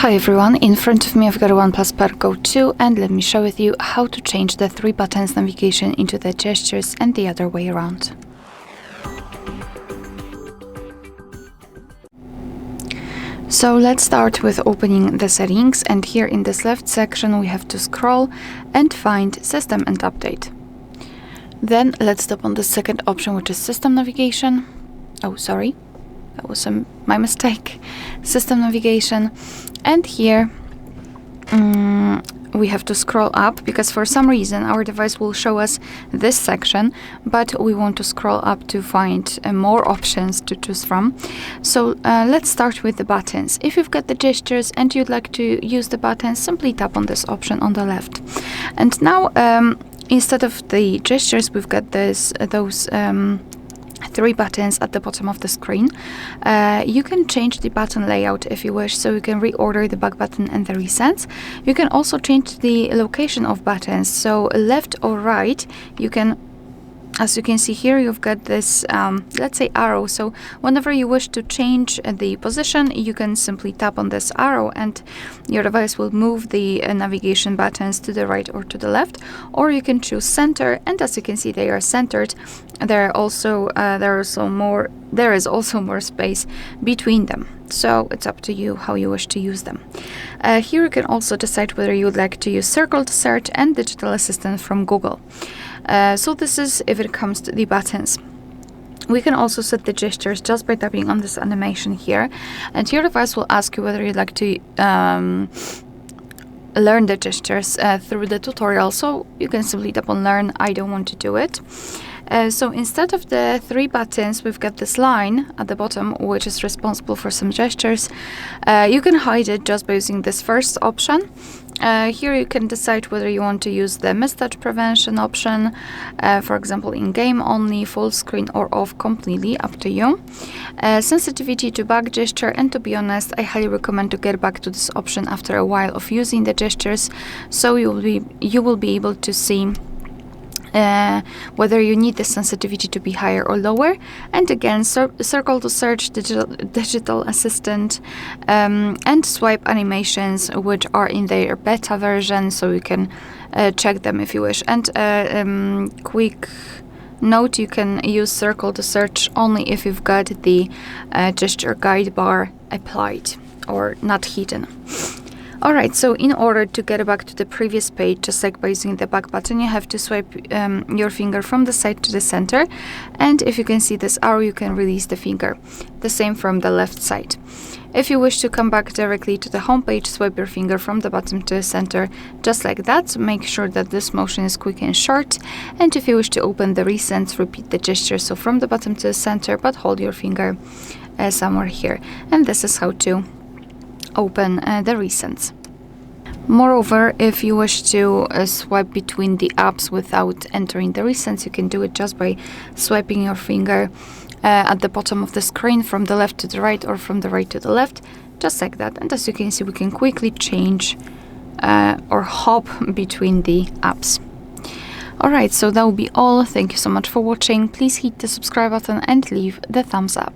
Hi everyone, in front of me I've got a OnePlus Pad Go 2 and let me share with you how to change the 3 buttons navigation into the gestures and the other way around. So let's start with opening the settings, and here in this left section we have to scroll and find System and Update. Then let's tap on the second option, which is System Navigation. Oh, sorry, that was my mistake. System Navigation. And here we have to scroll up because for some reason our device will show us this section, but we want to scroll up to find more options to choose from. So let's start with the buttons. If you've got the gestures and you'd like to use the buttons, simply tap on this option on the left. And now instead of the gestures, we've got those 3 buttons at the bottom of the screen. You can change the button layout if you wish, so you can reorder the back button and the recents. You can also change the location of buttons, so left or right. You can, as you can see here, you've got this let's say arrow, so whenever you wish to change the position, you can simply tap on this arrow and your device will move the navigation buttons to the right or to the left. Or you can choose center, and as you can see, they are centered. There is also more space between them, so it's up to you how you wish to use them. Here you can also decide whether you would like to use Circle to Search and Digital Assistant from Google. So this is if it comes to the buttons. We can also set the gestures just by tapping on this animation here, and your device will ask you whether you'd like to learn the gestures through the tutorial. So you can simply tap on Learn. I don't want to do it. So instead of the 3 buttons, we've got this line at the bottom, which is responsible for some gestures. You can hide it just by using this first option. Here you can decide whether you want to use the mismatch prevention option, for example in game only, full screen, or off completely, up to you. Sensitivity to back gesture, and to be honest, I highly recommend to get back to this option after a while of using the gestures, so you will be able to see whether you need the sensitivity to be higher or lower. And again, Circle to Search, Digital Assistant, and swipe animations, which are in their beta version, so you can check them if you wish. And quick note, you can use Circle to Search only if you've got the gesture guide bar applied or not hidden. Alright, so in order to get back to the previous page, just like by using the back button, you have to swipe your finger from the side to the center, and if you can see this arrow, you can release the finger. The same from the left side. If you wish to come back directly to the home page, swipe your finger from the bottom to the center, just like that. Make sure that this motion is quick and short. And if you wish to open the recents, repeat the gesture, so from the bottom to the center, but hold your finger somewhere here. And this is how to open the recents. Moreover, if you wish to swipe between the apps without entering the recents, you can do it just by swiping your finger at the bottom of the screen from the left to the right or from the right to the left, just like that. And as you can see, we can quickly change or hop between the apps. Alright, so that will be all. Thank you so much for watching. Please hit the subscribe button and leave the thumbs up.